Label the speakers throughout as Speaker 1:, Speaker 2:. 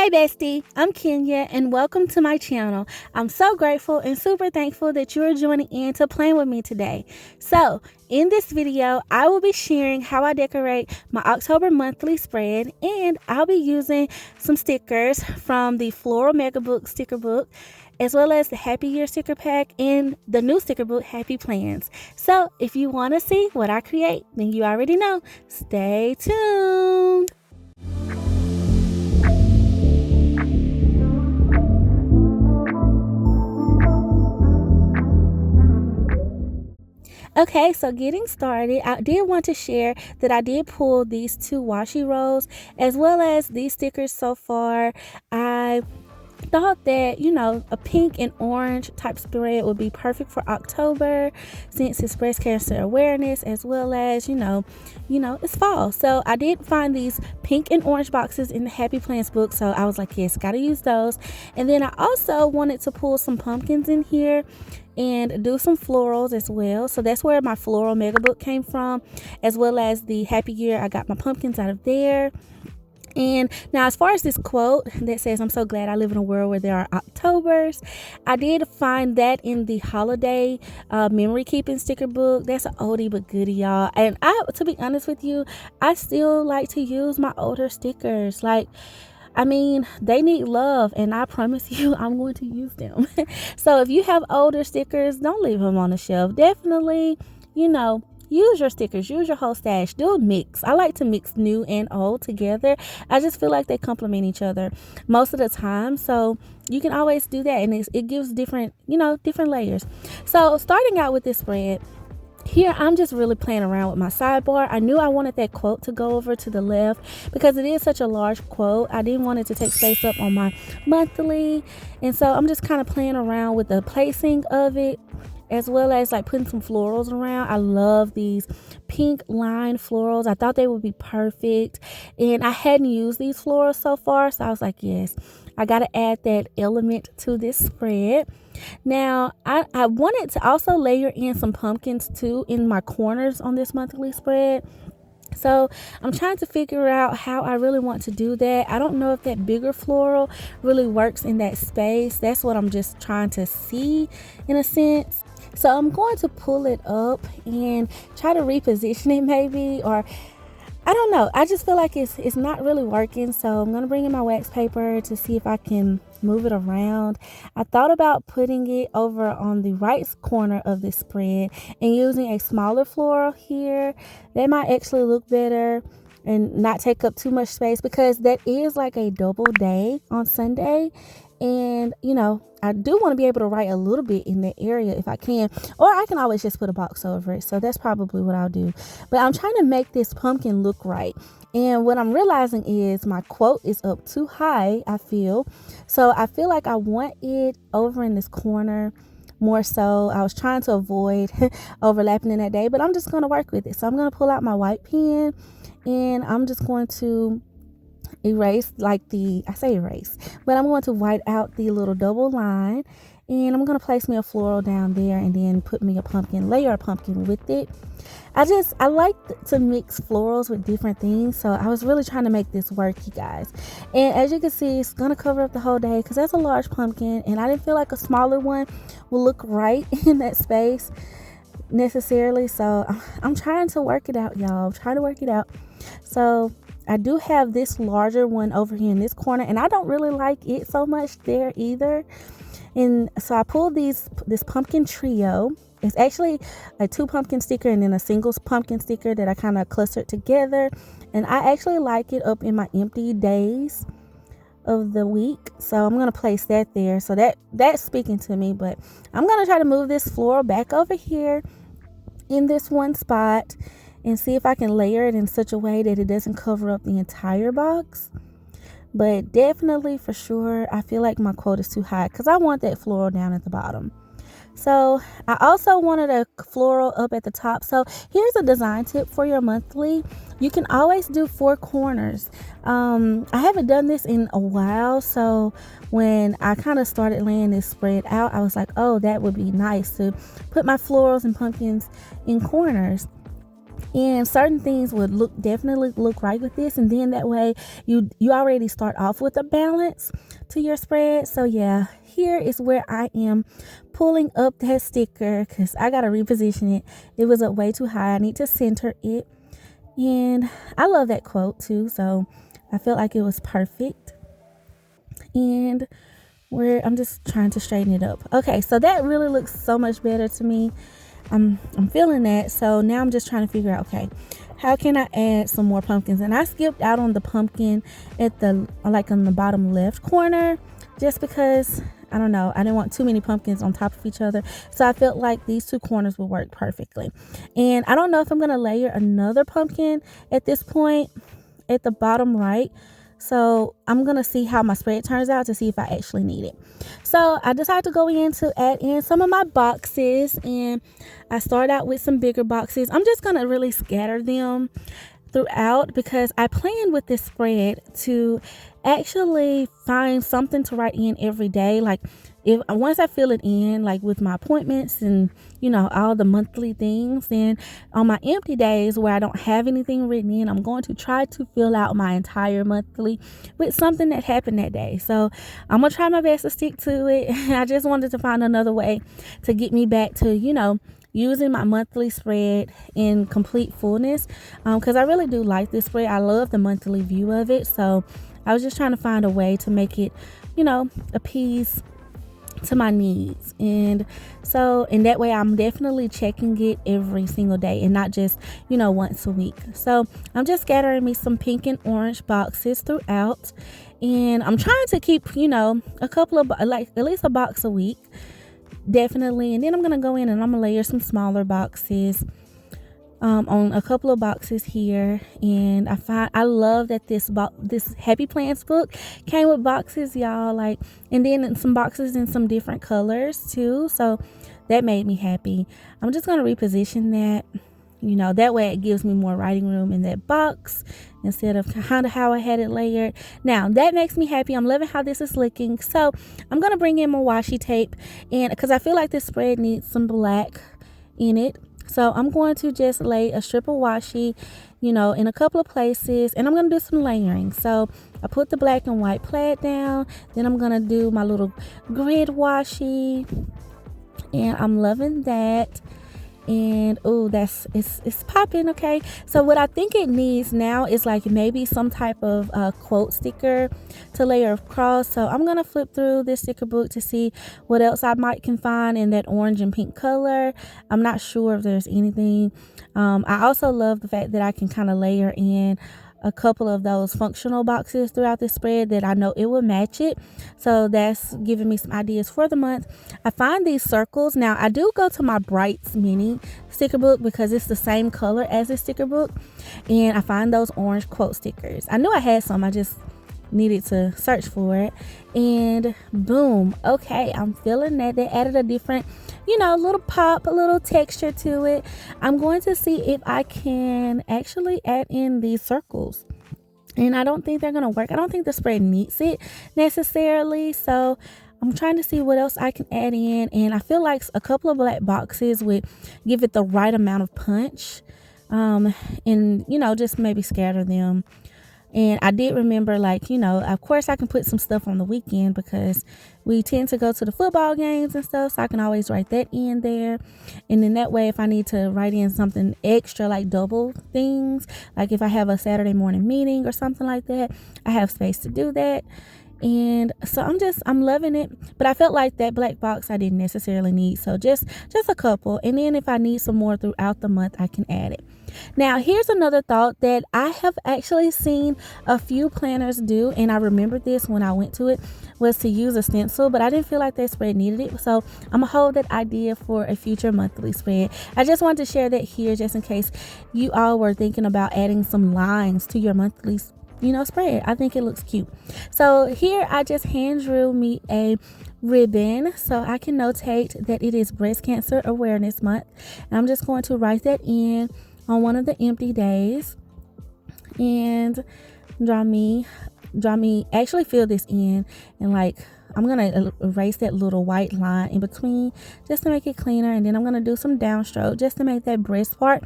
Speaker 1: Hey Bestie, I'm Kenya and welcome to my channel. I'm so grateful and super thankful that you are joining in to plan with me today. So, in this video, I will be sharing how I decorate my October monthly spread, and I'll be using some stickers from the Floral Mega Book sticker book, as well as the Happy Year sticker pack and the new sticker book, Happy Plans. So, if you want to see what I create, then you already know. Stay tuned. Okay, so getting started, I did want to share that I did pull these two washi rolls as well as these stickers so far. I thought that, a pink and orange type spread would be perfect for October since it's breast cancer awareness, as well as, it's fall. So I did find these pink and orange boxes in the Happy Plans book. So I was like, yes, gotta use those. And then I also wanted to pull some pumpkins in here and do some florals as well. So that's where my floral mega book came from, as well as the Happy Year. I got my pumpkins out of there. And now, as far as this quote that says, "I'm so glad I live in a world where there are Octobers," I did find that in the holiday memory keeping sticker book. That's an oldie but goodie, y'all. And to be honest with you, I still like to use my older stickers. They need love, and I promise you I'm going to use them. So if you have older stickers, don't leave them on the shelf. Definitely, use your stickers, use your whole stash, do a mix. I like to mix new and old together. I just feel like they complement each other most of the time. So you can always do that, and it gives different layers. So starting out with this spread, here, I'm just really playing around with my sidebar. I knew I wanted that quote to go over to the left because it is such a large quote. I didn't want it to take space up on my monthly. And so I'm just kind of playing around with the placing of it, as well as like putting some florals around. I love these pink line florals. I thought they would be perfect. And I hadn't used these florals so far. So I was like, yes, I got to add that element to this spread. Now, I wanted to also layer in some pumpkins too in my corners on this monthly spread. So I'm trying to figure out how I really want to do that. I don't know if that bigger floral really works in that space. That's what I'm just trying to see in a sense. So I'm going to pull it up and try to reposition it maybe, or I don't know. I just feel like it's not really working. So I'm going to bring in my wax paper to see if I can move it around. I thought about putting it over on the right corner of the spread and using a smaller floral here. That might actually look better and not take up too much space, because that is like a double day on Sunday. And, I do want to be able to write a little bit in that area if I can, or I can always just put a box over it. So that's probably what I'll do. But I'm trying to make this pumpkin look right. And what I'm realizing is my quote is up too high, I feel. So I feel like I want it over in this corner more so. I was trying to avoid overlapping in that day, but I'm just going to work with it. So I'm going to pull out my white pen, and I'm just going to erase but I'm going to white out the little double line, and I'm going to place me a floral down there and then put me layer a pumpkin with it. I like to mix florals with different things, so I was really trying to make this work, you guys. And as you can see, it's going to cover up the whole day because that's a large pumpkin, and I didn't feel like a smaller one will look right in that space necessarily. So I'm trying to work it out, y'all. I'm trying to work it out. So I do have this larger one over here in this corner, and I don't really like it so much there either. And so I pulled this pumpkin trio. It's actually a 2 pumpkin sticker and then a single pumpkin sticker that I kind of clustered together. And I actually like it up in my empty days of the week. So I'm going to place that there. So that's speaking to me, but I'm going to try to move this floral back over here in this one spot and see if I can layer it in such a way that it doesn't cover up the entire box. But definitely, for sure, I feel like my quote is too high because I want that floral down at the bottom. So I also wanted a floral up at the top. So here's a design tip for your monthly. You can always do 4 corners. I haven't done this in a while. So when I kind of started laying this spread out, I was like, oh, that would be nice to put my florals and pumpkins in corners. And certain things would definitely look right with this, and then that way you already start off with a balance to your spread. So yeah, here is where I am pulling up that sticker because I gotta reposition it. It was up way too high. I need to center it. And I love that quote too, so I felt like it was perfect. And where I'm just trying to straighten it up. Okay, so that really looks so much better to me. I'm feeling that. So now I'm just trying to figure out, okay, how can I add some more pumpkins? And I skipped out on the pumpkin at the on the bottom left corner just because I don't know, I didn't want too many pumpkins on top of each other. So I felt like these two corners would work perfectly. And I don't know if I'm going to layer another pumpkin at this point at the bottom right. So I'm going to see how my spread turns out to see if I actually need it. So I decided to go in to add in some of my boxes, and I start out with some bigger boxes. I'm just going to really scatter them throughout because I plan with this spread to actually find something to write in every day. Like if once I fill it in, like with my appointments and all the monthly things, then on my empty days where I don't have anything written in, I'm going to try to fill out my entire monthly with something that happened that day. So I'm gonna try my best to stick to it. I just wanted to find another way to get me back to using my monthly spread in complete fullness, because I really do like this spread. I love the monthly view of it, so I was just trying to find a way to make it appease to my needs. And so in that way I'm definitely checking it every single day and not just once a week. So I'm just scattering me some pink and orange boxes throughout, and I'm trying to keep a couple of at least a box a week, definitely. And then I'm gonna go in and I'm gonna layer some smaller boxes on a couple of boxes here. And I love that this Happy Plants book came with boxes, y'all, and then some boxes in some different colors too, so that made me happy. I'm just gonna reposition that, that way it gives me more writing room in that box instead of kind of how I had it layered. Now that makes me happy. I'm loving how this is looking. So I'm gonna bring in my washi tape, and because I feel like this spread needs some black in it, so I'm going to just lay a strip of washi in a couple of places, and I'm going to do some layering. So I put the black and white plaid down, then I'm going to do my little grid washi, and I'm loving that. And it's popping. Okay, so what I think it needs now is maybe some type of quote sticker to layer across. So I'm gonna flip through this sticker book to see what else I can find in that orange and pink color. I'm not sure if there's anything. I also love the fact that I can kind of layer in a couple of those functional boxes throughout this spread that I know it will match it. So that's giving me some ideas for the month. I find these circles. Now I do go to my Brights mini sticker book because it's the same color as the sticker book, and I find those orange quote stickers. I knew I had some, I just needed to search for it, and boom, okay, I'm feeling that they added a different little pop, a little texture to it. I'm going to see if I can actually add in these circles, and I don't think they're gonna work. I don't think the spread needs it necessarily, so I'm trying to see what else I can add in, and I feel like a couple of black boxes would give it the right amount of punch, and just maybe scatter them. And I did remember, of course I can put some stuff on the weekend because we tend to go to the football games and stuff, so I can always write that in there. And then that way, if I need to write in something extra, like double things, like if I have a Saturday morning meeting or something like that, I have space to do that. And so I'm loving it, but I felt like that black box I didn't necessarily need, so just a couple, and then if I need some more throughout the month, I can add it. Now here's another thought that I have actually seen a few planners do, and I remembered this when I went to it, was to use a stencil, but I didn't feel like that spread needed it, so I'm gonna hold that idea for a future monthly spread. I just wanted to share that here just in case you all were thinking about adding some lines to your monthly spread. I think it looks cute. So here I just hand drew me a ribbon so I can notate that it is Breast Cancer Awareness Month, and I'm just going to write that in on one of the empty days and actually fill this in, and I'm gonna erase that little white line in between just to make it cleaner, and then I'm gonna do some downstroke just to make that breast part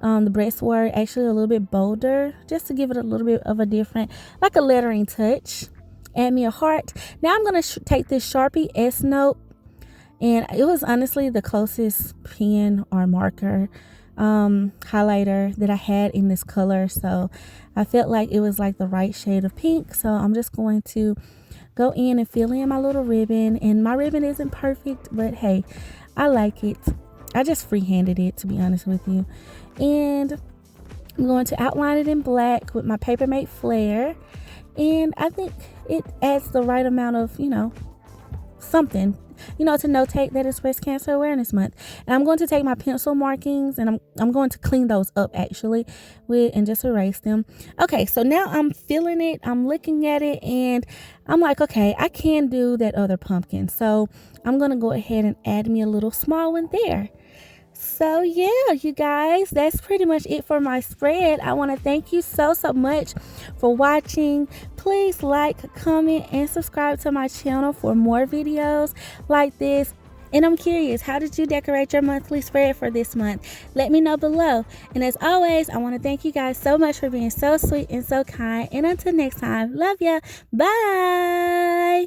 Speaker 1: The breasts were actually a little bit bolder, just to give it a little bit of a different, like a lettering touch. Add me a heart. Now I'm going to take this Sharpie S Note, and it was honestly the closest pen or marker highlighter that I had in this color. So I felt like it was like the right shade of pink. So I'm just going to go in and fill in my little ribbon. And my ribbon isn't perfect, but hey, I like it. I just freehanded it, to be honest with you. And I'm going to outline it in black with my Papermate Flare. And I think it adds the right amount of, something, to notate that it's Breast Cancer Awareness Month. And I'm going to take my pencil markings, and I'm going to clean those up actually and just erase them. Okay, so now I'm feeling it. I'm looking at it, and I'm like, okay, I can do that other pumpkin. So I'm going to go ahead and add me a little small one there. So yeah, you guys, that's pretty much it for my spread. I want to thank you so much for watching. Please like, comment, and subscribe to my channel for more videos like this. And I'm curious, how did you decorate your monthly spread for this month? Let me know below. And as always, I want to thank you guys so much for being so sweet and so kind. And until next time, love ya. Bye.